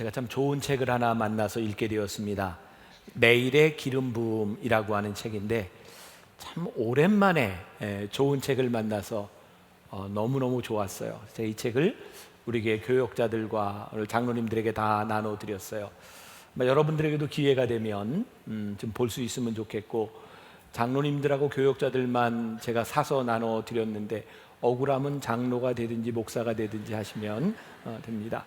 제가 참 좋은 책을 하나 만나서 읽게 되었습니다. 내일의 기름 부음이라고 하는 책인데 참 오랜만에 좋은 책을 만나서 너무너무 좋았어요. 제가 이 책을 우리 교회 교역자들과 오늘 장로님들에게 다 나눠드렸어요. 여러분들에게도 기회가 되면 좀 볼 수 있으면 좋겠고, 장로님들하고 교역자들만 제가 사서 나눠드렸는데 억울하면 장로가 되든지 목사가 되든지 하시면 됩니다.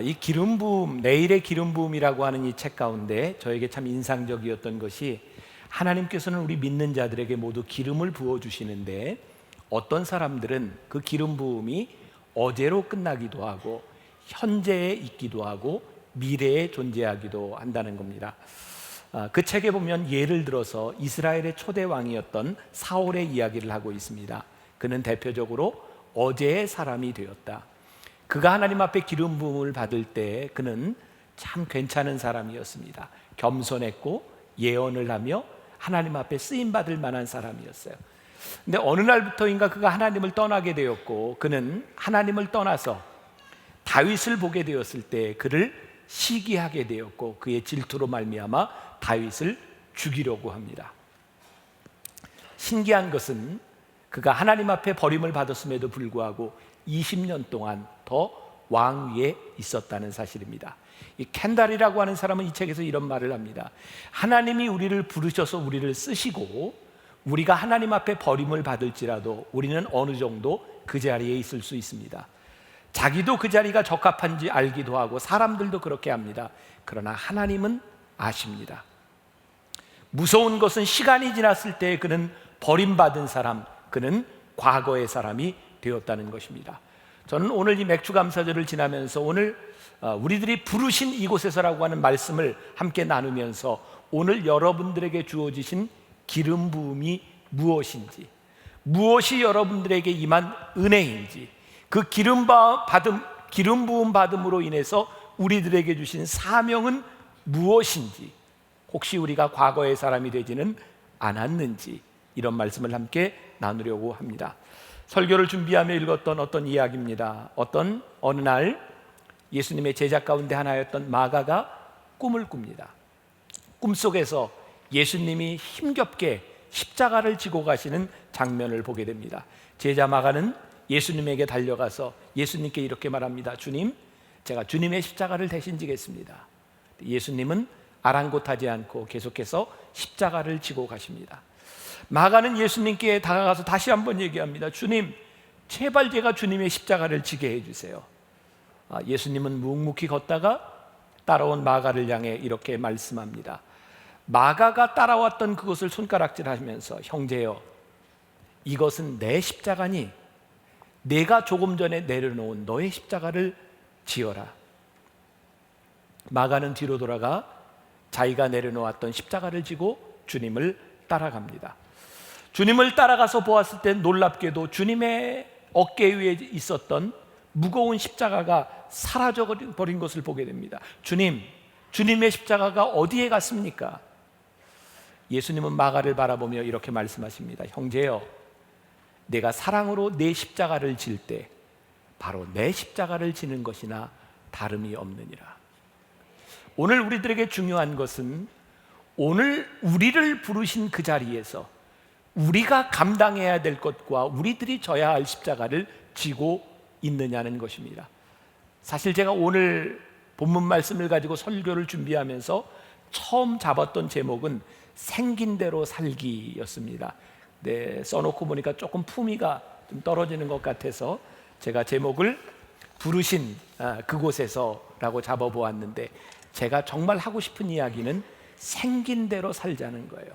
이 기름 부음, 내일의 기름 부음이라고 하는 이 책 가운데 저에게 참 인상적이었던 것이, 하나님께서는 우리 믿는 자들에게 모두 기름을 부어주시는데 어떤 사람들은 그 기름 부음이 어제로 끝나기도 하고 현재에 있기도 하고 미래에 존재하기도 한다는 겁니다. 그 책에 보면 예를 들어서 이스라엘의 초대 왕이었던 사울의 이야기를 하고 있습니다. 그는 대표적으로 어제의 사람이 되었다. 그가 하나님 앞에 기름 부음을 받을 때 그는 참 괜찮은 사람이었습니다. 겸손했고 예언을 하며 하나님 앞에 쓰임 받을 만한 사람이었어요. 근데 어느 날부터인가 그가 하나님을 떠나게 되었고, 그는 하나님을 떠나서 다윗을 보게 되었을 때 그를 시기하게 되었고, 그의 질투로 말미암아 다윗을 죽이려고 합니다. 신기한 것은 그가 하나님 앞에 버림을 받았음에도 불구하고 20년 동안 더 왕위에 있었다는 사실입니다. 이 켄달이라고 하는 사람은 이 책에서 이런 말을 합니다. 하나님이 우리를 부르셔서 우리를 쓰시고 우리가 하나님 앞에 버림을 받을지라도 우리는 어느 정도 그 자리에 있을 수 있습니다. 자기도 그 자리가 적합한지 알기도 하고 사람들도 그렇게 합니다. 그러나 하나님은 아십니다. 무서운 것은 시간이 지났을 때 그는 버림받은 사람, 그는 과거의 사람이 되었다는 것입니다. 저는 오늘 이 맥주 감사절을 지나면서 오늘 우리들이 부르신 이곳에서라고 하는 말씀을 함께 나누면서 오늘 여러분들에게 주어지신 기름 부음이 무엇인지, 무엇이 여러분들에게 임한 은혜인지, 그 기름 부음 받음으로 인해서 우리들에게 주신 사명은 무엇인지, 혹시 우리가 과거의 사람이 되지는 않았는지, 이런 말씀을 함께 나누려고 합니다. 설교를 준비하며 읽었던 어떤 이야기입니다. 어느 날 예수님의 제자 가운데 하나였던 마가가 꿈을 꿉니다. 꿈속에서 예수님이 힘겹게 십자가를 지고 가시는 장면을 보게 됩니다. 제자 마가는 예수님에게 달려가서 예수님께 이렇게 말합니다. 주님, 제가 주님의 십자가를 대신 지겠습니다. 예수님은 아랑곳하지 않고 계속해서 십자가를 지고 가십니다. 마가는 예수님께 다가가서 다시 한번 얘기합니다. 주님, 제발 제가 주님의 십자가를 지게 해주세요. 예수님은 묵묵히 걷다가 따라온 마가를 향해 이렇게 말씀합니다. 마가가 따라왔던 그것을 손가락질하면서, 형제여, 이것은 내 십자가니 내가 조금 전에 내려놓은 너의 십자가를 지어라. 마가는 뒤로 돌아가 자기가 내려놓았던 십자가를 지고 주님을 따라갑니다. 주님을 따라가서 보았을 때 놀랍게도 주님의 어깨 위에 있었던 무거운 십자가가 사라져버린 것을 보게 됩니다. 주님의 십자가가 어디에 갔습니까? 예수님은 마가를 바라보며 이렇게 말씀하십니다. 형제여, 내가 사랑으로 내 십자가를 질 때 바로 내 십자가를 지는 것이나 다름이 없느니라. 오늘 우리들에게 중요한 것은 오늘 우리를 부르신 그 자리에서 우리가 감당해야 될 것과 우리들이 져야 할 십자가를 지고 있느냐는 것입니다. 사실 제가 오늘 본문 말씀을 가지고 설교를 준비하면서 처음 잡았던 제목은 생긴 대로 살기였습니다. 써놓고 보니까 조금 품위가 좀 떨어지는 것 같아서 제가 제목을 부르신 그곳에서라고 잡아보았는데, 제가 정말 하고 싶은 이야기는 생긴 대로 살자는 거예요.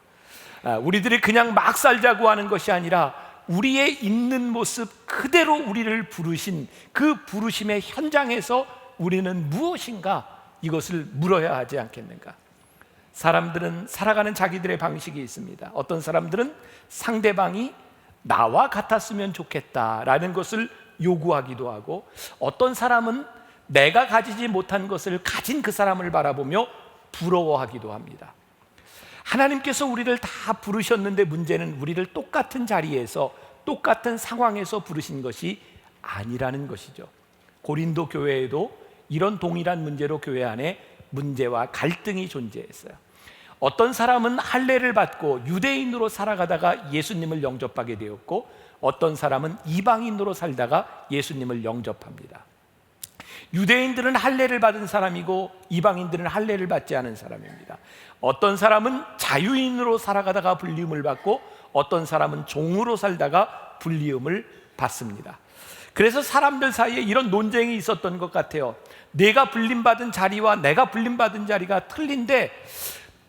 우리들이 그냥 막 살자고 하는 것이 아니라 우리의 있는 모습 그대로 우리를 부르신 그 부르심의 현장에서 우리는 무엇인가, 이것을 물어야 하지 않겠는가. 사람들은 살아가는 자기들의 방식이 있습니다. 어떤 사람들은 상대방이 나와 같았으면 좋겠다라는 것을 요구하기도 하고, 어떤 사람은 내가 가지지 못한 것을 가진 그 사람을 바라보며 부러워하기도 합니다. 하나님께서 우리를 다 부르셨는데 문제는 우리를 똑같은 자리에서 똑같은 상황에서 부르신 것이 아니라는 것이죠. 고린도 교회에도 이런 동일한 문제로 교회 안에 문제와 갈등이 존재했어요. 어떤 사람은 할례를 받고 유대인으로 살아가다가 예수님을 영접하게 되었고, 어떤 사람은 이방인으로 살다가 예수님을 영접합니다. 유대인들은 할례를 받은 사람이고 이방인들은 할례를 받지 않은 사람입니다. 어떤 사람은 자유인으로 살아가다가 불리움을 받고, 어떤 사람은 종으로 살다가 불리움을 받습니다. 그래서 사람들 사이에 이런 논쟁이 있었던 것 같아요. 내가 불림받은 자리와 내가 불림받은 자리가 틀린데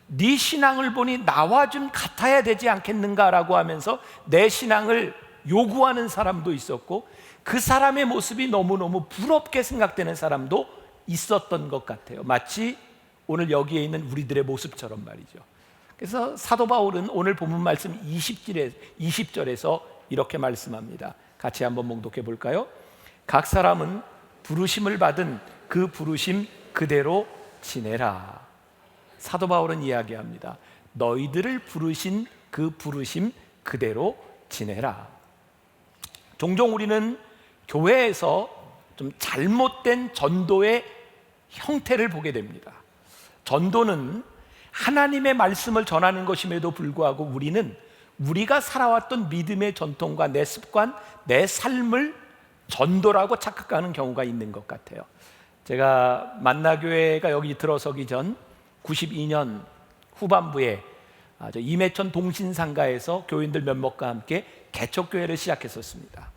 네 신앙을 보니 나와 좀 같아야 되지 않겠는가라고 하면서 내 신앙을 요구하는 사람도 있었고, 그 사람의 모습이 너무너무 부럽게 생각되는 사람도 있었던 것 같아요. 마치 오늘 여기에 있는 우리들의 모습처럼 말이죠. 그래서 사도 바울은 오늘 본문 말씀 20절에서 이렇게 말씀합니다. 같이 한번 봉독해 볼까요? 각 사람은 부르심을 받은 그 부르심 그대로 지내라. 사도 바울은 이야기합니다. 너희들을 부르신 그 부르심 그대로 지내라. 종종 우리는 교회에서 좀 잘못된 전도의 형태를 보게 됩니다. 전도는 하나님의 말씀을 전하는 것임에도 불구하고 우리는 우리가 살아왔던 믿음의 전통과 내 습관, 내 삶을 전도라고 착각하는 경우가 있는 것 같아요. 제가 만나교회가 여기 들어서기 전 92년 후반부에 임해천 동신상가에서 교인들 몇몇과 함께 개척교회를 시작했었습니다.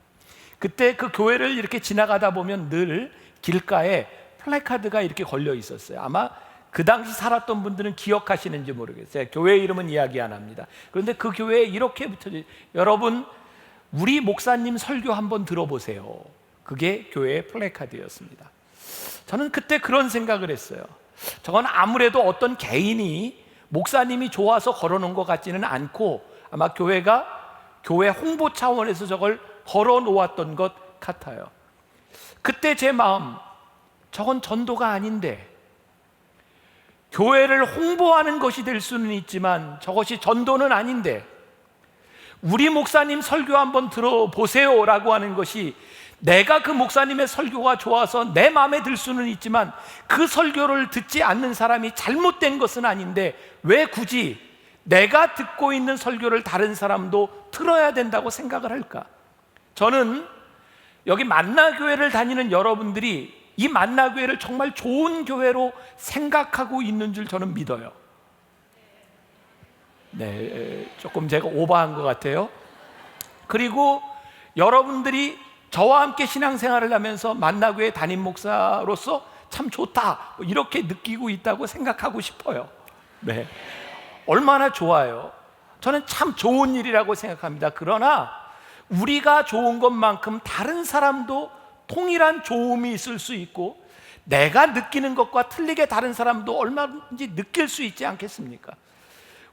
그때 그 교회를 이렇게 지나가다 보면 늘 길가에 플래카드가 이렇게 걸려 있었어요. 아마 그 당시 살았던 분들은 기억하시는지 모르겠어요. 교회 이름은 이야기 안 합니다. 그런데 그 교회에 이렇게 붙여져, 여러분 우리 목사님 설교 한번 들어보세요. 그게 교회의 플래카드였습니다. 저는 그때 그런 생각을 했어요. 저건 아무래도 어떤 개인이 목사님이 좋아서 걸어놓은 것 같지는 않고 아마 교회가 교회 홍보 차원에서 저걸 걸어놓았던 것 같아요. 그때 제 마음, 저건 전도가 아닌데, 교회를 홍보하는 것이 될 수는 있지만 저것이 전도는 아닌데, 우리 목사님 설교 한번 들어보세요 라고 하는 것이 내가 그 목사님의 설교가 좋아서 내 마음에 들 수는 있지만 그 설교를 듣지 않는 사람이 잘못된 것은 아닌데 왜 굳이 내가 듣고 있는 설교를 다른 사람도 들어야 된다고 생각을 할까? 저는 여기 만나교회를 다니는 여러분들이 이 만나교회를 정말 좋은 교회로 생각하고 있는 줄 저는 믿어요. 네, 조금 제가 오버한 것 같아요. 그리고 여러분들이 저와 함께 신앙생활을 하면서 만나교회 담임 목사로서 참 좋다 이렇게 느끼고 있다고 생각하고 싶어요. 네, 얼마나 좋아요. 저는 참 좋은 일이라고 생각합니다. 그러나 우리가 좋은 것만큼 다른 사람도 통일한 좋음이 있을 수 있고 내가 느끼는 것과 틀리게 다른 사람도 얼마든지 느낄 수 있지 않겠습니까?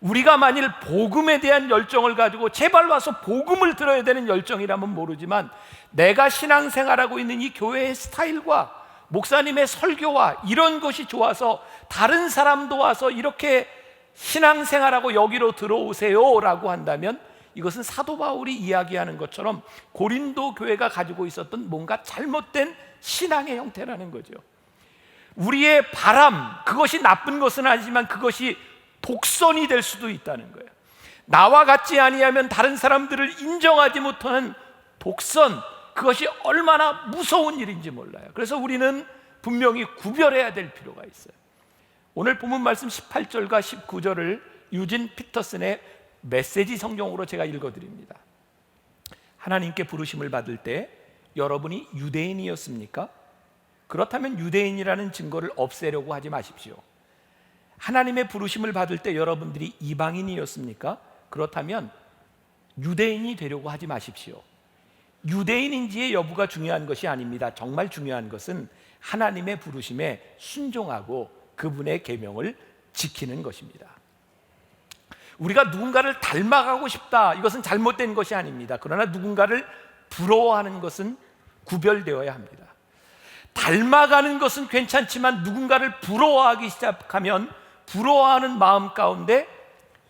우리가 만일 복음에 대한 열정을 가지고 제발 와서 복음을 들어야 되는 열정이라면 모르지만 내가 신앙생활하고 있는 이 교회의 스타일과 목사님의 설교와 이런 것이 좋아서 다른 사람도 와서 이렇게 신앙생활하고 여기로 들어오세요 라고 한다면 이것은 사도 바울이 이야기하는 것처럼 고린도 교회가 가지고 있었던 뭔가 잘못된 신앙의 형태라는 거죠. 우리의 바람, 그것이 나쁜 것은 아니지만 그것이 독선이 될 수도 있다는 거예요. 나와 같지 아니하면 다른 사람들을 인정하지 못하는 독선, 그것이 얼마나 무서운 일인지 몰라요. 그래서 우리는 분명히 구별해야 될 필요가 있어요. 오늘 본문 말씀 18절과 19절을 유진 피터슨의 메시지 성경으로 제가 읽어드립니다. 하나님께 부르심을 받을 때 여러분이 유대인이었습니까? 그렇다면 유대인이라는 증거를 없애려고 하지 마십시오. 하나님의 부르심을 받을 때 여러분들이 이방인이었습니까? 그렇다면 유대인이 되려고 하지 마십시오. 유대인인지의 여부가 중요한 것이 아닙니다. 정말 중요한 것은 하나님의 부르심에 순종하고 그분의 계명을 지키는 것입니다. 우리가 누군가를 닮아가고 싶다, 이것은 잘못된 것이 아닙니다. 그러나 누군가를 부러워하는 것은 구별되어야 합니다. 닮아가는 것은 괜찮지만 누군가를 부러워하기 시작하면 부러워하는 마음 가운데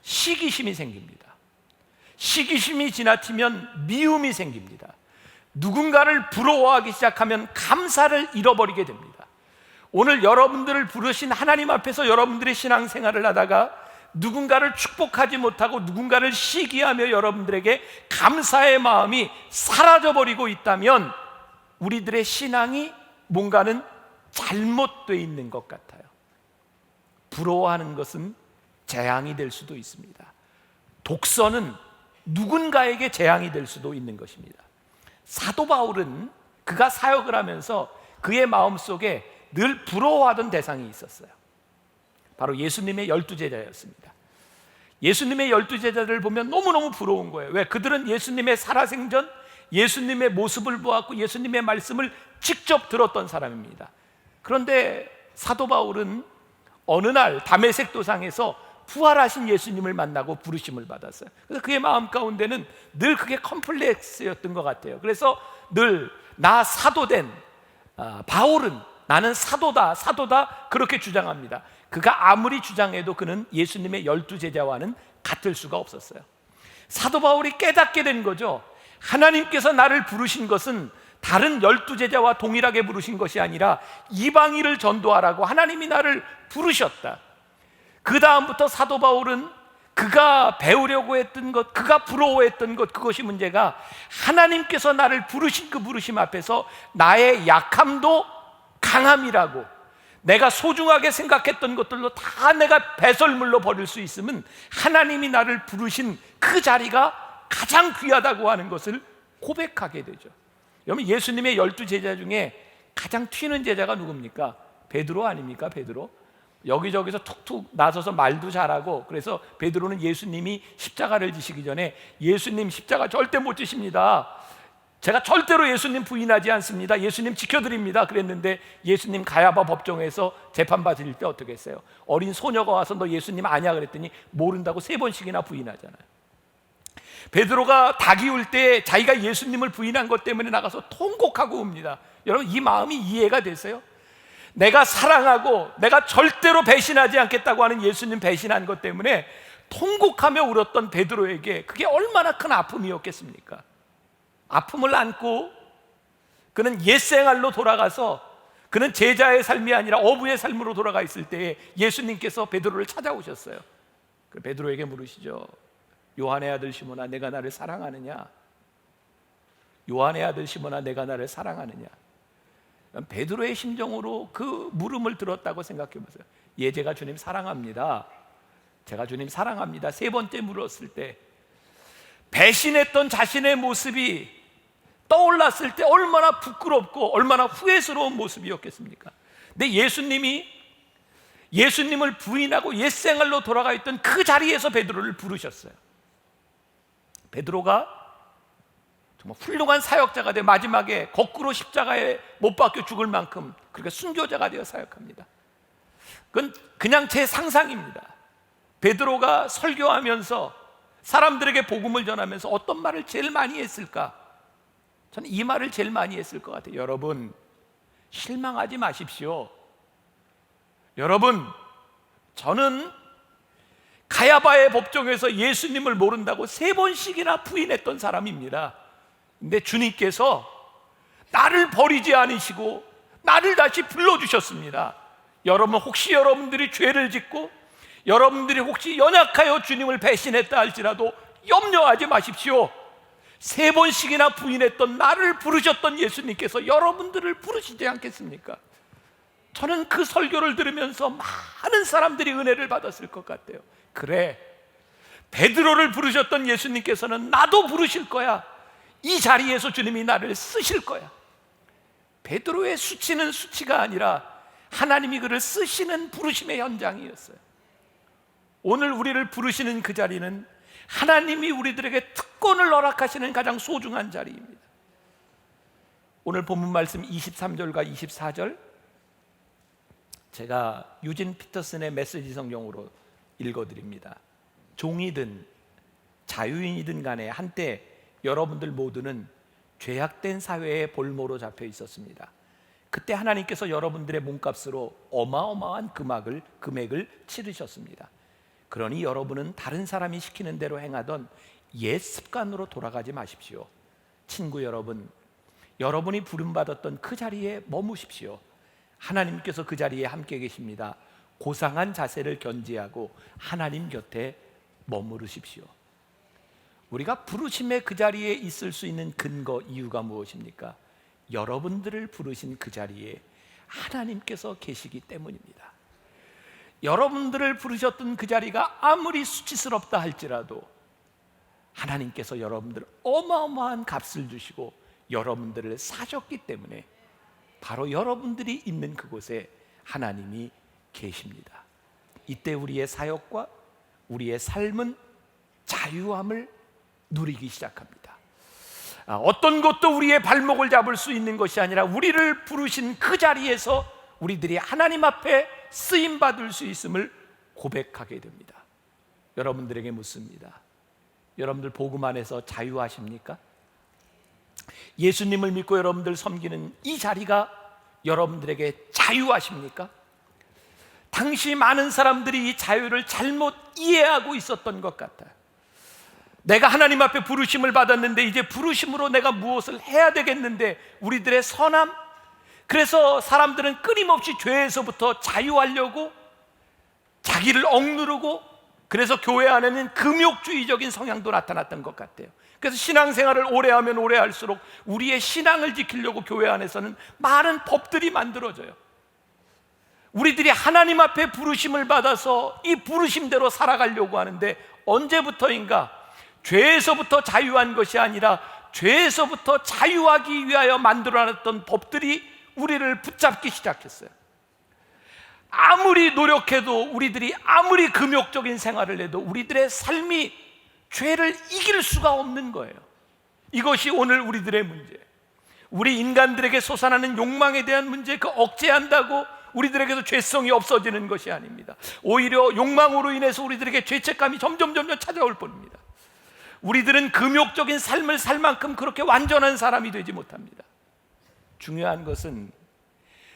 시기심이 생깁니다. 시기심이 지나치면 미움이 생깁니다. 누군가를 부러워하기 시작하면 감사를 잃어버리게 됩니다. 오늘 여러분들을 부르신 하나님 앞에서 여러분들의 신앙생활을 하다가 누군가를 축복하지 못하고 누군가를 시기하며 여러분들에게 감사의 마음이 사라져버리고 있다면 우리들의 신앙이 뭔가는 잘못되어 있는 것 같아요. 부러워하는 것은 재앙이 될 수도 있습니다. 독서는 누군가에게 재앙이 될 수도 있는 것입니다. 사도 바울은 그가 사역을 하면서 그의 마음속에 늘 부러워하던 대상이 있었어요. 바로 예수님의 12제자였습니다. 예수님의 12제자들을 보면 너무너무 부러운 거예요. 왜? 그들은 예수님의 살아생전, 예수님의 모습을 보았고 예수님의 말씀을 직접 들었던 사람입니다. 그런데 사도 바울은 어느 날 다메섹 도상에서 부활하신 예수님을 만나고 부르심을 받았어요. 그래서 그의 마음 가운데는 늘 그게 컴플렉스였던 것 같아요. 그래서 늘 나 사도된 바울은 나는 사도다 그렇게 주장합니다. 그가 아무리 주장해도 그는 예수님의 12제자와는 같을 수가 없었어요. 사도 바울이 깨닫게 된 거죠. 하나님께서 나를 부르신 것은 다른 12제자와 동일하게 부르신 것이 아니라 이방인을 전도하라고 하나님이 나를 부르셨다. 그 다음부터 사도 바울은 그가 배우려고 했던 것, 그가 부러워했던 것, 그것이 문제가 하나님께서 나를 부르신 그 부르심 앞에서 나의 약함도 강함이라고, 내가 소중하게 생각했던 것들로 다 내가 배설물로 버릴 수 있으면 하나님이 나를 부르신 그 자리가 가장 귀하다고 하는 것을 고백하게 되죠. 여러분, 예수님의 12제자 중에 가장 튀는 제자가 누굽니까? 베드로 아닙니까? 베드로. 여기저기서 툭툭 나서서 말도 잘하고, 그래서 베드로는 예수님이 십자가를 지시기 전에 예수님 십자가 절대 못 지십니다, 제가 절대로 예수님 부인하지 않습니다, 예수님 지켜드립니다 그랬는데 예수님 가야바 법정에서 재판받을 때 어떻게 했어요? 어린 소녀가 와서 너 예수님 아냐 그랬더니 모른다고 3번씩이나 부인하잖아요. 베드로가 닭이 울 때 자기가 예수님을 부인한 것 때문에 나가서 통곡하고 옵니다. 여러분, 이 마음이 이해가 되세요? 내가 사랑하고 내가 절대로 배신하지 않겠다고 하는 예수님 배신한 것 때문에 통곡하며 울었던 베드로에게 그게 얼마나 큰 아픔이었겠습니까? 아픔을 안고 그는 옛생활로 돌아가서, 그는 제자의 삶이 아니라 어부의 삶으로 돌아가 있을 때에 예수님께서 베드로를 찾아오셨어요. 그 베드로에게 물으시죠. 요한의 아들 시몬아, 내가 나를 사랑하느냐? 요한의 아들 시몬아, 내가 나를 사랑하느냐? 베드로의 심정으로 그 물음을 들었다고 생각해 보세요. 예, 제가 주님 사랑합니다, 제가 주님 사랑합니다 3번째 물었을 때 배신했던 자신의 모습이 떠올랐을 때 얼마나 부끄럽고 얼마나 후회스러운 모습이었겠습니까? 근데 예수님을 부인하고 옛생활로 돌아가 있던 그 자리에서 베드로를 부르셨어요. 베드로가 정말 훌륭한 사역자가 되어 마지막에 거꾸로 십자가에 못 박혀 죽을 만큼 그렇게 순교자가 되어 사역합니다. 그건 그냥 제 상상입니다. 베드로가 설교하면서 사람들에게 복음을 전하면서 어떤 말을 제일 많이 했을까? 저는 이 말을 제일 많이 했을 것 같아요. 여러분, 실망하지 마십시오. 여러분, 저는 가야바의 법정에서 예수님을 모른다고 3번씩이나 부인했던 사람입니다. 근데 주님께서 나를 버리지 않으시고 나를 다시 불러주셨습니다. 여러분, 혹시 여러분들이 죄를 짓고 여러분들이 혹시 연약하여 주님을 배신했다 할지라도 염려하지 마십시오. 3번씩이나 부인했던 나를 부르셨던 예수님께서 여러분들을 부르시지 않겠습니까? 저는 그 설교를 들으면서 많은 사람들이 은혜를 받았을 것 같아요. 그래, 베드로를 부르셨던 예수님께서는 나도 부르실 거야. 이 자리에서 주님이 나를 쓰실 거야. 베드로의 수치는 수치가 아니라 하나님이 그를 쓰시는 부르심의 현장이었어요. 오늘 우리를 부르시는 그 자리는 하나님이 우리들에게 특권을 허락하시는 가장 소중한 자리입니다. 오늘 본문 말씀 23절과 24절, 제가 유진 피터슨의 메시지 성경으로 읽어드립니다. 종이든 자유인이든 간에 한때 여러분들 모두는 죄악된 사회의 볼모로 잡혀 있었습니다. 그때 하나님께서 여러분들의 몸값으로 어마어마한 금액을 치르셨습니다. 그러니 여러분은 다른 사람이 시키는 대로 행하던 옛 습관으로 돌아가지 마십시오. 친구 여러분, 여러분이 부름받았던 그 자리에 머무십시오. 하나님께서 그 자리에 함께 계십니다. 고상한 자세를 견지하고 하나님 곁에 머무르십시오. 우리가 부르심의 그 자리에 있을 수 있는 근거, 이유가 무엇입니까? 여러분들을 부르신 그 자리에 하나님께서 계시기 때문입니다. 여러분들을 부르셨던 그 자리가 아무리 수치스럽다 할지라도 하나님께서 여러분들을 어마어마한 값을 주시고 여러분들을 사셨기 때문에 바로 여러분들이 있는 그곳에 하나님이 계십니다. 이때 우리의 사역과 우리의 삶은 자유함을 누리기 시작합니다. 어떤 것도 우리의 발목을 잡을 수 있는 것이 아니라 우리를 부르신 그 자리에서 우리들이 하나님 앞에 쓰임받을 수 있음을 고백하게 됩니다. 여러분들에게 묻습니다. 여러분들 복음 안에서 자유하십니까? 예수님을 믿고 여러분들 섬기는 이 자리가 여러분들에게 자유하십니까? 당시 많은 사람들이 이 자유를 잘못 이해하고 있었던 것 같아요. 내가 하나님 앞에 부르심을 받았는데 이제 부르심으로 내가 무엇을 해야 되겠는데, 우리들의 선함, 그래서 사람들은 끊임없이 죄에서부터 자유하려고 자기를 억누르고, 그래서 교회 안에는 금욕주의적인 성향도 나타났던 것 같아요. 그래서 신앙생활을 오래 하면 오래 할수록 우리의 신앙을 지키려고 교회 안에서는 많은 법들이 만들어져요. 우리들이 하나님 앞에 부르심을 받아서 이 부르심대로 살아가려고 하는데, 언제부터인가 죄에서부터 자유한 것이 아니라 죄에서부터 자유하기 위하여 만들어놨던 법들이 우리를 붙잡기 시작했어요. 아무리 노력해도, 우리들이 아무리 금욕적인 생활을 해도 우리들의 삶이 죄를 이길 수가 없는 거예요. 이것이 오늘 우리들의 문제, 우리 인간들에게 솟아나는 욕망에 대한 문제, 그 억제한다고 우리들에게서 죄성이 없어지는 것이 아닙니다. 오히려 욕망으로 인해서 우리들에게 죄책감이 점점 찾아올 뿐입니다. 우리들은 금욕적인 삶을 살 만큼 그렇게 완전한 사람이 되지 못합니다. 중요한 것은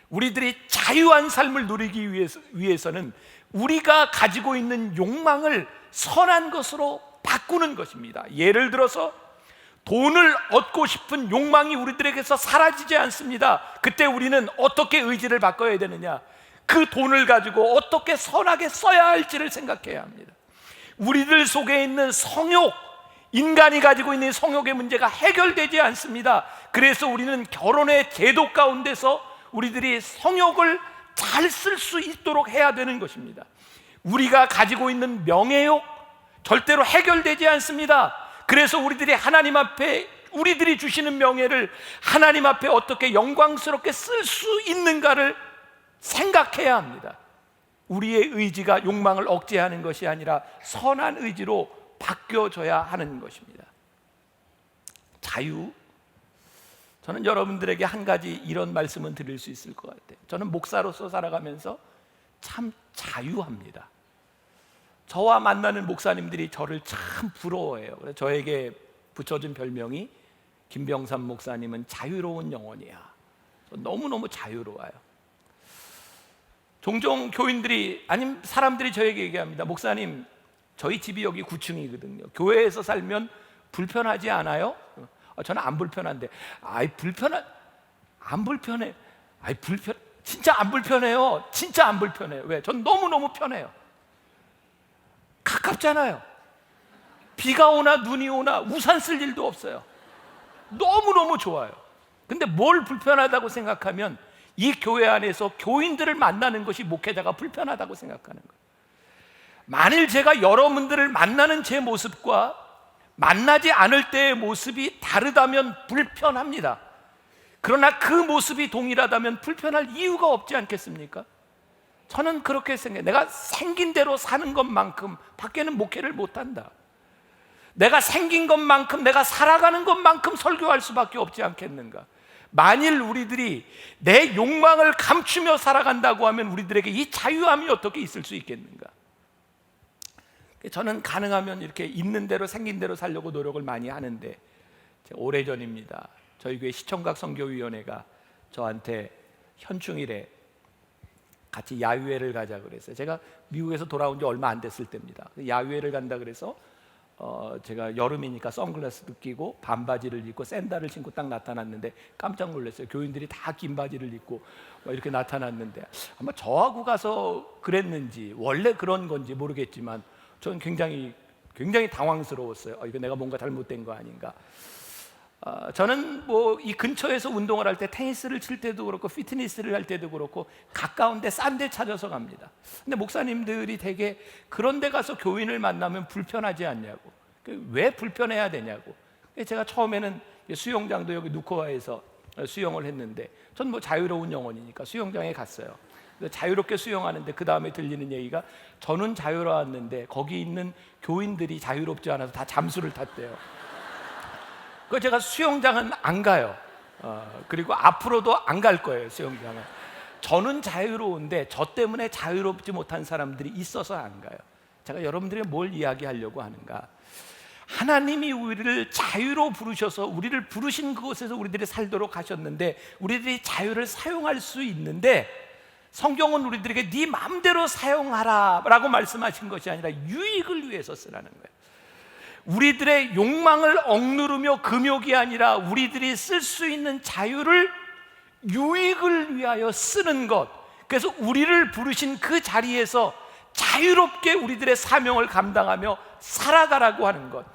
우리들이 자유한 삶을 누리기 위해서는 우리가 가지고 있는 욕망을 선한 것으로 바꾸는 것입니다. 예를 들어서 돈을 얻고 싶은 욕망이 우리들에게서 사라지지 않습니다. 그때 우리는 어떻게 의지를 바꿔야 되느냐? 그 돈을 가지고 어떻게 선하게 써야 할지를 생각해야 합니다. 우리들 속에 있는 성욕, 인간이 가지고 있는 성욕의 문제가 해결되지 않습니다. 그래서 우리는 결혼의 제도 가운데서 우리들이 성욕을 잘 쓸 수 있도록 해야 되는 것입니다. 우리가 가지고 있는 명예욕, 절대로 해결되지 않습니다. 그래서 우리들이 하나님 앞에 우리들이 주시는 명예를 하나님 앞에 어떻게 영광스럽게 쓸 수 있는가를 생각해야 합니다. 우리의 의지가 욕망을 억제하는 것이 아니라 선한 의지로 바뀌어져야 하는 것입니다. 자유, 저는 여러분들에게 한 가지 이런 말씀은 드릴 수 있을 것 같아요. 저는 목사로서 살아가면서 참 자유합니다. 저와 만나는 목사님들이 저를 참 부러워해요. 그래서 저에게 붙여준 별명이 김병삼 목사님은 자유로운 영혼이야. 너무너무 자유로워요. 종종 교인들이, 아니면 사람들이 저에게 얘기합니다. 목사님, 저희 집이 여기 9층이거든요. 교회에서 살면 불편하지 않아요? 저는 안 불편한데. 안 불편해. 진짜 안 불편해요. 진짜 안 불편해요. 왜? 전 너무너무 편해요. 가깝잖아요. 비가 오나 눈이 오나 우산 쓸 일도 없어요. 너무너무 좋아요. 근데 뭘 불편하다고 생각하면 이 교회 안에서 교인들을 만나는 것이 목회자가 불편하다고 생각하는 거예요. 만일 제가 여러분들을 만나는 제 모습과 만나지 않을 때의 모습이 다르다면 불편합니다. 그러나 그 모습이 동일하다면 불편할 이유가 없지 않겠습니까? 저는 그렇게 생각해요. 내가 생긴 대로 사는 것만큼 밖에는 목회를 못한다. 내가 생긴 것만큼, 내가 살아가는 것만큼 설교할 수밖에 없지 않겠는가? 만일 우리들이 내 욕망을 감추며 살아간다고 하면 우리들에게 이 자유함이 어떻게 있을 수 있겠는가? 저는 가능하면 이렇게 있는 대로 생긴 대로 살려고 노력을 많이 하는데, 오래전입니다. 저희 교회 시청각 선교위원회가 저한테 현충일에 같이 야유회를 가자 그랬어요. 제가 미국에서 돌아온 지 얼마 안 됐을 때입니다. 야유회를 간다 그래서 제가 여름이니까 선글라스도 끼고 반바지를 입고 샌들을 신고 딱 나타났는데 깜짝 놀랐어요. 교인들이 다 긴 바지를 입고 이렇게 나타났는데 아마 저하고 가서 그랬는지 원래 그런 건지 모르겠지만 저는 굉장히 당황스러웠어요. 이거 내가 뭔가 잘못된 거 아닌가. 저는 뭐 이 근처에서 운동을 할 때 테니스를 칠 때도 그렇고 피트니스를 할 때도 그렇고 가까운데 싼 데 찾아서 갑니다. 근데 목사님들이 되게 그런 데 가서 교인을 만나면 불편하지 않냐고, 왜 불편해야 되냐고. 제가 처음에는 수영장도 여기 누코아에서 수영을 했는데 전 뭐 자유로운 영혼이니까 수영장에 갔어요. 자유롭게 수영하는데 그 다음에 들리는 얘기가 저는 자유로웠는데 거기 있는 교인들이 자유롭지 않아서 다 잠수를 탔대요. 그 제가 수영장은 안 가요. 그리고 앞으로도 안 갈 거예요. 수영장은. 저는 자유로운데 저 때문에 자유롭지 못한 사람들이 있어서 안 가요. 제가 여러분들에게 뭘 이야기하려고 하는가? 하나님이 우리를 자유로 부르셔서 우리를 부르신 그곳에서 우리들이 살도록 하셨는데 우리들이 자유를 사용할 수 있는데 성경은 우리들에게 네 마음대로 사용하라 라고 말씀하신 것이 아니라 유익을 위해서 쓰라는 거예요. 우리들의 욕망을 억누르며 금욕이 아니라 우리들이 쓸 수 있는 자유를 유익을 위하여 쓰는 것. 그래서 우리를 부르신 그 자리에서 자유롭게 우리들의 사명을 감당하며 살아가라고 하는 것.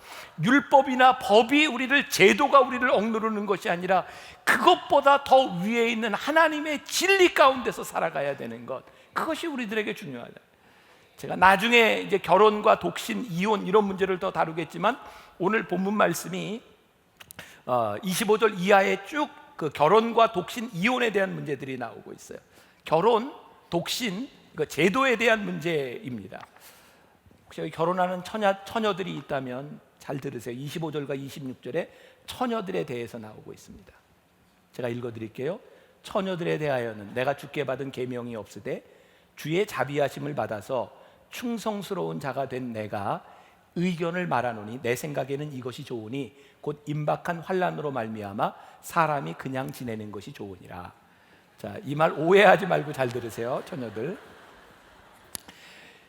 율법이나 법이 제도가 우리를 억누르는 것이 아니라 그것보다 더 위에 있는 하나님의 진리 가운데서 살아가야 되는 것. 그것이 우리들에게 중요하다. 제가 나중에 이제 결혼과 독신, 이혼 이런 문제를 더 다루겠지만 오늘 본문 말씀이 25절 이하에 쭉 그 결혼과 독신, 이혼에 대한 문제들이 나오고 있어요. 결혼, 독신, 그 제도에 대한 문제입니다. 혹시 여기 결혼하는 처녀들이 있다면 잘 들으세요. 25절과 26절에 처녀들에 대해서 나오고 있습니다. 제가 읽어드릴게요. 처녀들에 대하여는 내가 주께 받은 계명이 없으되 주의 자비하심을 받아서 충성스러운 자가 된 내가 의견을 말하노니 내 생각에는 이것이 좋으니 곧 임박한 환난으로 말미암아 사람이 그냥 지내는 것이 좋으니라. 자, 이 말 오해하지 말고 잘 들으세요, 처녀들.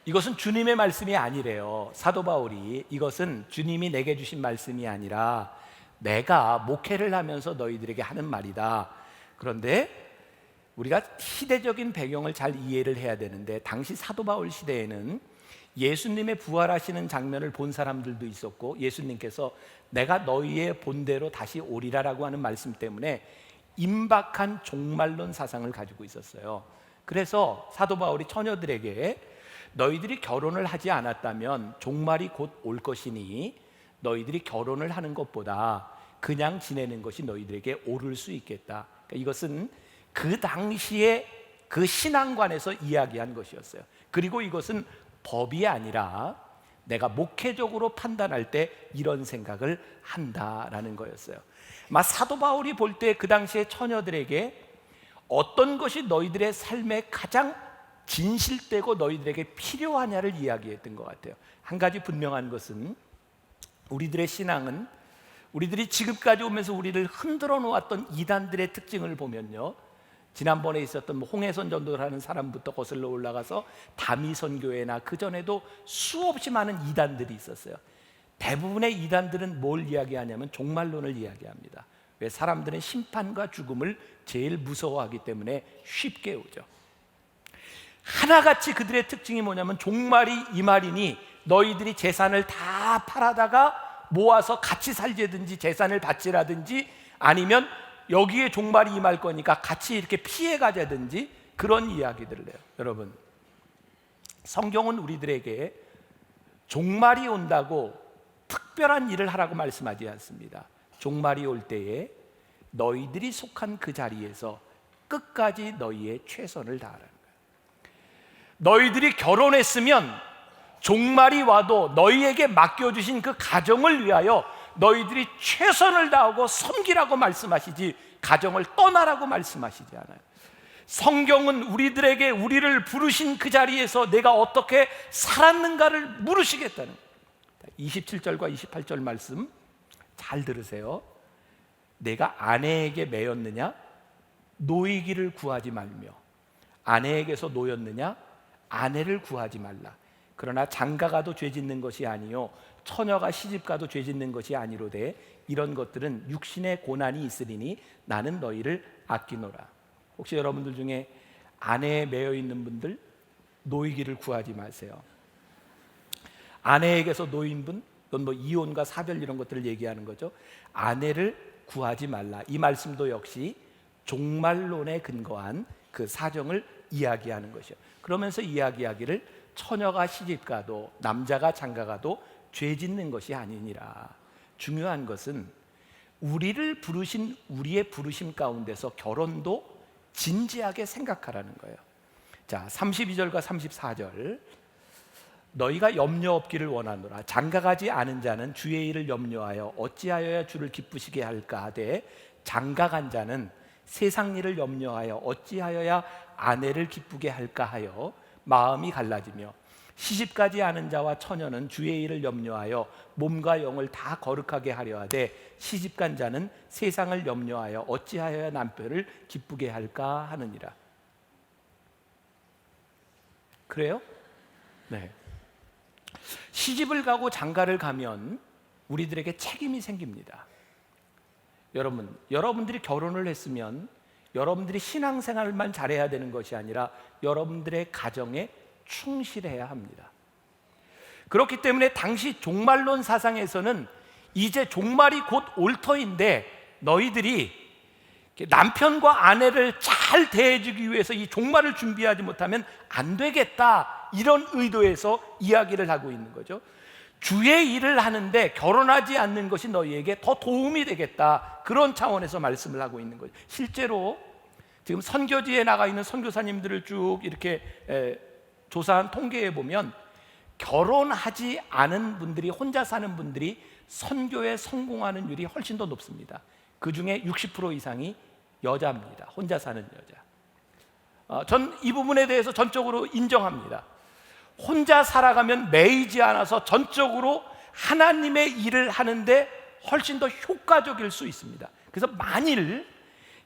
이것은 주님의 말씀이 아니래요. 사도 바울이 이것은 주님이 내게 주신 말씀이 아니라 내가 목회를 하면서 너희들에게 하는 말이다. 그런데 우리가 시대적인 배경을 잘 이해를 해야 되는데 당시 사도 바울 시대에는 예수님의 부활하시는 장면을 본 사람들도 있었고 예수님께서 내가 너희의 본대로 다시 오리라라고 하는 말씀 때문에 임박한 종말론 사상을 가지고 있었어요. 그래서 사도 바울이 처녀들에게 너희들이 결혼을 하지 않았다면 종말이 곧 올 것이니 너희들이 결혼을 하는 것보다 그냥 지내는 것이 너희들에게 옳을 수 있겠다. 그러니까 이것은 그 당시에 그 신앙관에서 이야기한 것이었어요. 그리고 이것은 법이 아니라 내가 목회적으로 판단할 때 이런 생각을 한다라는 거였어요. 사도 바울이 볼 때 그 당시에 처녀들에게 어떤 것이 너희들의 삶에 가장 진실되고 너희들에게 필요하냐를 이야기했던 것 같아요. 한 가지 분명한 것은 우리들의 신앙은 우리들이 지금까지 오면서 우리를 흔들어 놓았던 이단들의 특징을 보면요, 지난번에 있었던 홍해선 전도라는 사람부터 거슬러 올라가서 다미선교회나 그 전에도 수없이 많은 이단들이 있었어요. 대부분의 이단들은 뭘 이야기하냐면 종말론을 이야기합니다. 왜? 사람들은 심판과 죽음을 제일 무서워하기 때문에 쉽게 오죠. 하나같이 그들의 특징이 뭐냐면 종말이 이 말이니 너희들이 재산을 다 팔아다가 모아서 같이 살자든지 재산을 바치라든지 아니면 여기에 종말이 임할 거니까 같이 이렇게 피해 가자든지 그런 이야기들을 해요. 여러분, 성경은 우리들에게 종말이 온다고 특별한 일을 하라고 말씀하지 않습니다. 종말이 올 때에 너희들이 속한 그 자리에서 끝까지 너희의 최선을 다하라는 거예요. 너희들이 결혼했으면 종말이 와도 너희에게 맡겨주신 그 가정을 위하여 너희들이 최선을 다하고 섬기라고 말씀하시지 가정을 떠나라고 말씀하시지 않아요. 성경은 우리들에게 우리를 부르신 그 자리에서 내가 어떻게 살았는가를 물으시겠다는 거예요. 27절과 28절 말씀 잘 들으세요. 내가 아내에게 매였느냐? 노이기를 구하지 말며 아내에게서 노였느냐? 아내를 구하지 말라. 그러나 장가가도 죄 짓는 것이 아니요 처녀가 시집가도 죄 짓는 것이 아니로되 이런 것들은 육신의 고난이 있으리니 나는 너희를 아끼노라. 혹시 여러분들 중에 아내에 매여 있는 분들 노이기를 구하지 마세요. 아내에게서 노인분, 이건 뭐 이혼과 사별 이런 것들을 얘기하는 거죠. 아내를 구하지 말라. 이 말씀도 역시 종말론에 근거한 그 사정을 이야기하는 것이요. 그러면서 이야기하기를 처녀가 시집가도 남자가 장가가도 죄 짓는 것이 아니니라. 중요한 것은 우리를 부르신 우리의 부르심 가운데서 결혼도 진지하게 생각하라는 거예요. 자, 32절과 34절. 너희가 염려 없기를 원하노라. 장가가지 않은 자는 주의 일을 염려하여 어찌하여야 주를 기쁘시게 할까 하되 장가간 자는 세상 일을 염려하여 어찌하여야 아내를 기쁘게 할까 하여 마음이 갈라지며 시집가지 않은 자와 처녀는 주의 일을 염려하여 몸과 영을 다 거룩하게 하려 하되 시집간 자는 세상을 염려하여 어찌하여야 남편을 기쁘게 할까 하느니라. 그래요? 네. 시집을 가고 장가를 가면 우리들에게 책임이 생깁니다. 여러분들이 결혼을 했으면 여러분들이 신앙생활만 잘해야 되는 것이 아니라 여러분들의 가정에 충실해야 합니다. 그렇기 때문에 당시 종말론 사상에서는 이제 종말이 곧 올 터인데 너희들이 남편과 아내를 잘 대해주기 위해서 이 종말을 준비하지 못하면 안 되겠다, 이런 의도에서 이야기를 하고 있는 거죠. 주의 일을 하는데 결혼하지 않는 것이 너희에게 더 도움이 되겠다, 그런 차원에서 말씀을 하고 있는 거죠. 실제로 지금 선교지에 나가 있는 선교사님들을 쭉 이렇게 조사한 통계에 보면 결혼하지 않은 분들이, 혼자 사는 분들이 선교에 성공하는 율이 훨씬 더 높습니다. 그 중에 60% 이상이 여자입니다. 혼자 사는 여자. 전 이 부분에 대해서 전적으로 인정합니다. 혼자 살아가면 매이지 않아서 전적으로 하나님의 일을 하는데 훨씬 더 효과적일 수 있습니다. 그래서 만일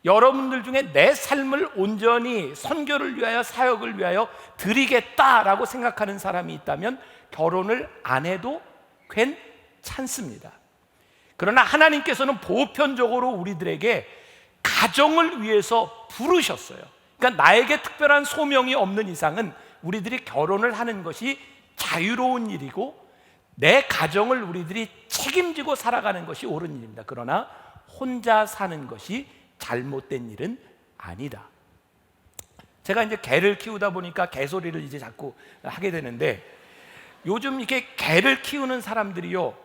여러분들 중에 내 삶을 온전히 선교를 위하여, 사역을 위하여 드리겠다라고 생각하는 사람이 있다면 결혼을 안 해도 괜찮습니다. 그러나 하나님께서는 보편적으로 우리들에게 가정을 위해서 부르셨어요. 그러니까 나에게 특별한 소명이 없는 이상은 우리들이 결혼을 하는 것이 자유로운 일이고 내 가정을 우리들이 책임지고 살아가는 것이 옳은 일입니다. 그러나 혼자 사는 것이 잘못된 일은 아니다. 제가 이제 개를 키우다 보니까 개소리를 이제 자꾸 하게 되는데, 요즘 이렇게 개를 키우는 사람들이요,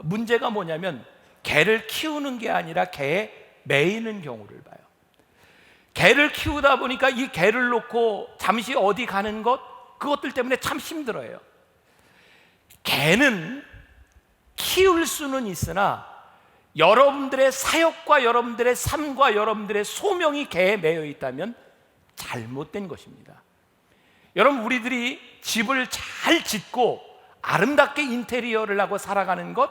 문제가 뭐냐면 개를 키우는 게 아니라 개에 매이는 경우를 봐요. 개를 키우다 보니까 이 개를 놓고 잠시 어디 가는 것, 그것들 때문에 참 힘들어요. 개는 키울 수는 있으나 여러분들의 사역과 여러분들의 삶과 여러분들의 소명이 개에 매여 있다면 잘못된 것입니다. 여러분, 우리들이 집을 잘 짓고 아름답게 인테리어를 하고 살아가는 것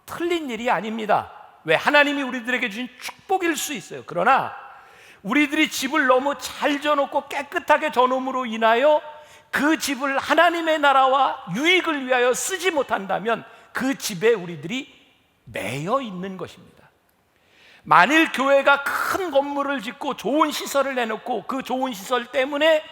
틀린 일이 아닙니다. 왜? 하나님이 우리들에게 주신 축복일 수 있어요. 그러나 우리들이 집을 너무 잘 져놓고 깨끗하게 져놓음으로 인하여 그 집을 하나님의 나라와 유익을 위하여 쓰지 못한다면 그 집에 우리들이 매여 있는 것입니다. 만일 교회가 큰 건물을 짓고 좋은 시설을 내놓고 그 좋은 시설 때문에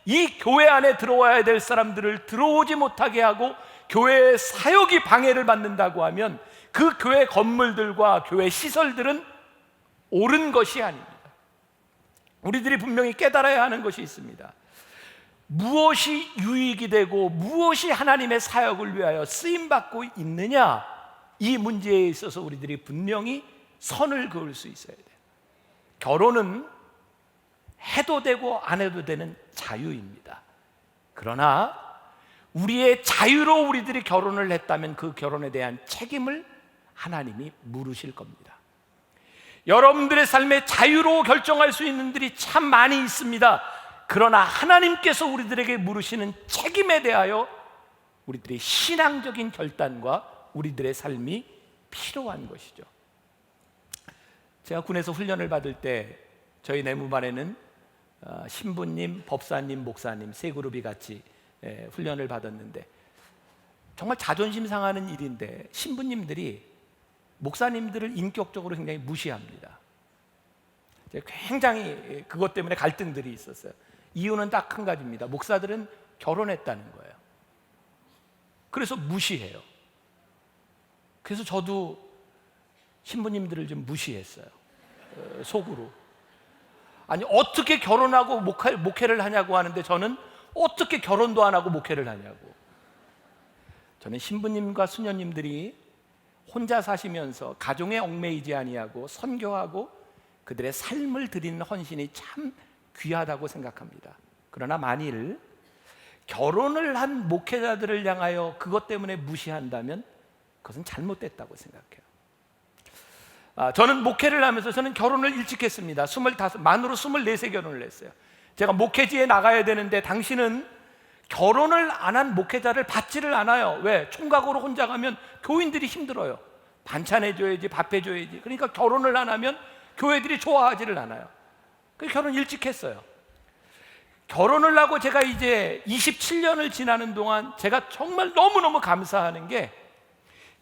이 교회 안에 들어와야 될 사람들을 들어오지 못하게 하고 교회의 사역이 방해를 받는다고 하면 그 교회 건물들과 교회 시설들은 옳은 것이 아닙니다. 우리들이 분명히 깨달아야 하는 것이 있습니다. 무엇이 유익이 되고 무엇이 하나님의 사역을 위하여 쓰임받고 있느냐, 이 문제에 있어서 우리들이 분명히 선을 그을 수 있어야 돼요. 결혼은 해도 되고 안 해도 되는 자유입니다. 그러나 우리의 자유로 우리들이 결혼을 했다면 그 결혼에 대한 책임을 하나님이 물으실 겁니다. 여러분들의 삶에 자유로 결정할 수 있는 분들이 참 많이 있습니다. 그러나 하나님께서 우리들에게 물으시는 책임에 대하여 우리들의 신앙적인 결단과 우리들의 삶이 필요한 것이죠. 제가 군에서 훈련을 받을 때 저희 내무반에는 신부님, 법사님, 목사님 세 그룹이 같이 훈련을 받았는데 정말 자존심 상하는 일인데 신부님들이 목사님들을 인격적으로 굉장히 무시합니다. 굉장히 그것 때문에 갈등들이 있었어요. 이유는 딱 한 가지입니다. 목사들은 결혼했다는 거예요. 그래서 무시해요. 그래서 저도 신부님들을 좀 무시했어요. 속으로. 아니, 어떻게 결혼하고 목회를 하냐고 하는데 저는 어떻게 결혼도 안 하고 목회를 하냐고. 저는 신부님과 수녀님들이 혼자 사시면서 가정에 얽매이지 아니하고 선교하고 그들의 삶을 드리는 헌신이 참 귀하다고 생각합니다. 그러나 만일 결혼을 한 목회자들을 향하여 그것 때문에 무시한다면 그것은 잘못됐다고 생각해요. 저는 목회를 하면서 저는 결혼을 일찍 했습니다. 만으로 24세 결혼을 했어요. 제가 목회지에 나가야 되는데 당신은 결혼을 안 한 목회자를 받지를 않아요. 왜? 총각으로 혼자 가면 교인들이 힘들어요. 반찬해줘야지, 밥해줘야지. 그러니까 결혼을 안 하면 교회들이 좋아하지를 않아요. 그래서 결혼 일찍 했어요. 결혼을 하고 제가 이제 27년을 지나는 동안 제가 정말 너무너무 감사하는 게,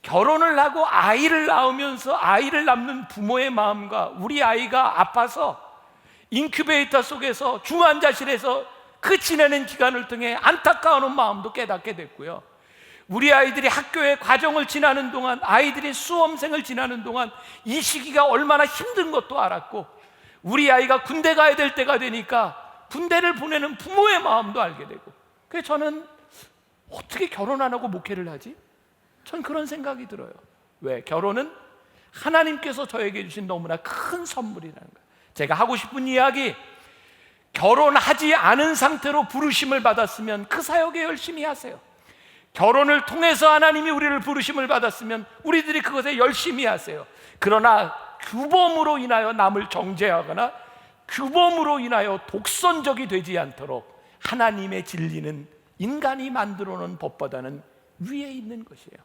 결혼을 하고 아이를 낳으면서 아이를 낳는 부모의 마음과 우리 아이가 아파서 인큐베이터 속에서 중환자실에서 그 지내는 기간을 통해 안타까운 마음도 깨닫게 됐고요. 우리 아이들이 학교에 과정을 지나는 동안, 아이들이 수험생을 지나는 동안 이 시기가 얼마나 힘든 것도 알았고, 우리 아이가 군대 가야 될 때가 되니까 군대를 보내는 부모의 마음도 알게 되고, 그래서 저는 어떻게 결혼 안 하고 목회를 하지? 전 그런 생각이 들어요. 왜? 결혼은 하나님께서 저에게 주신 너무나 큰 선물이라는 거예요. 제가 하고 싶은 이야기, 결혼하지 않은 상태로 부르심을 받았으면 그 사역에 열심히 하세요. 결혼을 통해서 하나님이 우리를 부르심을 받았으면 우리들이 그것에 열심히 하세요. 그러나 규범으로 인하여 남을 정죄하거나 규범으로 인하여 독선적이 되지 않도록 하나님의 진리는 인간이 만들어 놓은 법보다는 위에 있는 것이에요.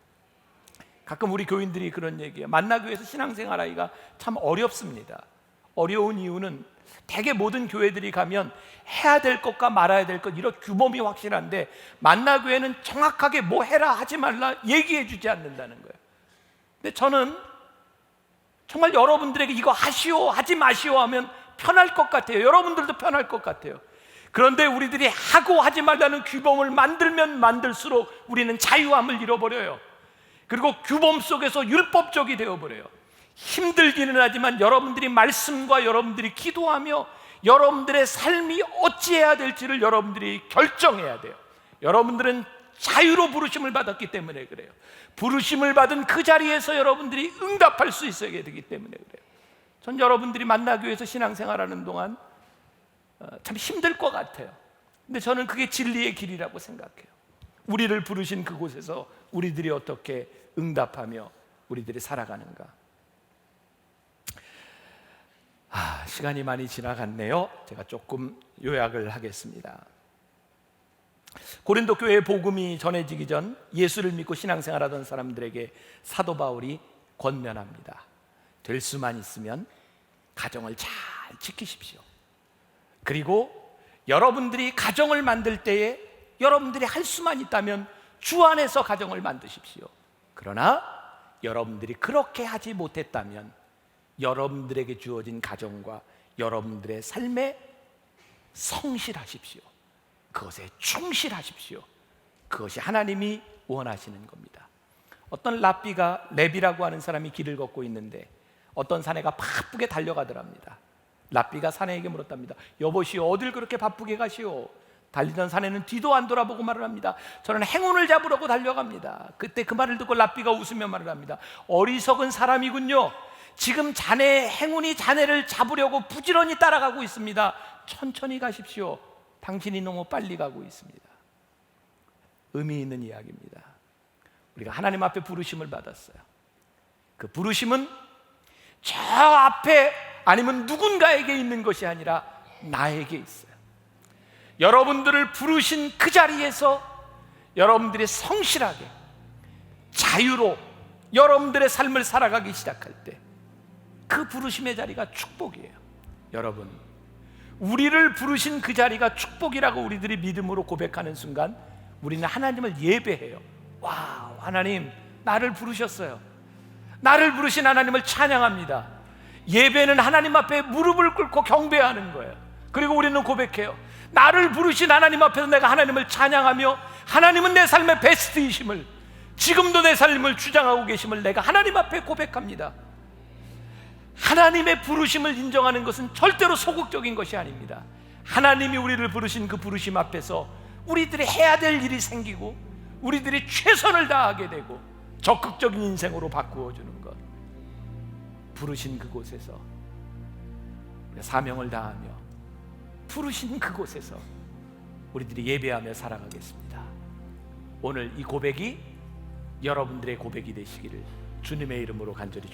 가끔 우리 교인들이 그런 얘기해요. 만나교회에서 신앙생활 하기가 참 어렵습니다. 어려운 이유는 대개 모든 교회들이 가면 해야 될 것과 말아야 될 것, 이런 규범이 확실한데 만나교회는 정확하게 뭐 해라 하지 말라 얘기해 주지 않는다는 거예요. 근데 저는 정말 여러분들에게 이거 하시오 하지 마시오 하면 편할 것 같아요. 여러분들도 편할 것 같아요. 그런데 우리들이 하고 하지 말라는 규범을 만들면 만들수록 우리는 자유함을 잃어버려요. 그리고 규범 속에서 율법적이 되어버려요. 힘들기는 하지만 여러분들이 말씀과 여러분들이 기도하며 여러분들의 삶이 어찌해야 될지를 여러분들이 결정해야 돼요. 여러분들은 자유로 부르심을 받았기 때문에 그래요. 부르심을 받은 그 자리에서 여러분들이 응답할 수 있어야 되기 때문에 그래요. 전 여러분들이 만나교회에서 신앙생활하는 동안 참 힘들 것 같아요. 근데 저는 그게 진리의 길이라고 생각해요. 우리를 부르신 그곳에서 우리들이 어떻게 응답하며 우리들이 살아가는가. 시간이 많이 지나갔네요. 제가 조금 요약을 하겠습니다. 고린도 교회의 복음이 전해지기 전 예수를 믿고 신앙생활하던 사람들에게 사도 바울이 권면합니다. 될 수만 있으면 가정을 잘 지키십시오. 그리고 여러분들이 가정을 만들 때에 여러분들이 할 수만 있다면 주 안에서 가정을 만드십시오. 그러나 여러분들이 그렇게 하지 못했다면 여러분들에게 주어진 가정과 여러분들의 삶에 성실하십시오. 그것에 충실하십시오. 그것이 하나님이 원하시는 겁니다. 어떤 랩이라고 하는 사람이 길을 걷고 있는데 어떤 사내가 바쁘게 달려가더랍니다. 랍비가 사내에게 물었답니다. 여보시오, 어딜 그렇게 바쁘게 가시오? 달리던 사내는 뒤도 안 돌아보고 말을 합니다. 저는 행운을 잡으려고 달려갑니다. 그때 그 말을 듣고 랍비가 웃으며 말을 합니다. 어리석은 사람이군요. 지금 자네의 행운이 자네를 잡으려고 부지런히 따라가고 있습니다. 천천히 가십시오. 당신이 너무 빨리 가고 있습니다. 의미 있는 이야기입니다. 우리가 하나님 앞에 부르심을 받았어요. 그 부르심은 저 앞에 아니면 누군가에게 있는 것이 아니라 나에게 있어요. 여러분들을 부르신 그 자리에서 여러분들이 성실하게 자유로 여러분들의 삶을 살아가기 시작할 때 그 부르심의 자리가 축복이에요. 여러분, 우리를 부르신 그 자리가 축복이라고 우리들이 믿음으로 고백하는 순간 우리는 하나님을 예배해요. 와우, 하나님 나를 부르셨어요. 나를 부르신 하나님을 찬양합니다. 예배는 하나님 앞에 무릎을 꿇고 경배하는 거예요. 그리고 우리는 고백해요. 나를 부르신 하나님 앞에서 내가 하나님을 찬양하며 하나님은 내 삶의 베스트이심을, 지금도 내 삶을 주장하고 계심을 내가 하나님 앞에 고백합니다. 하나님의 부르심을 인정하는 것은 절대로 소극적인 것이 아닙니다. 하나님이 우리를 부르신 그 부르심 앞에서 우리들이 해야 될 일이 생기고 우리들이 최선을 다하게 되고 적극적인 인생으로 바꾸어 주는 것, 부르신 그곳에서 사명을 다하며 부르신 그곳에서 우리들이 예배하며 살아가겠습니다. 오늘 이 고백이 여러분들의 고백이 되시기를 주님의 이름으로 간절히 축원합니다.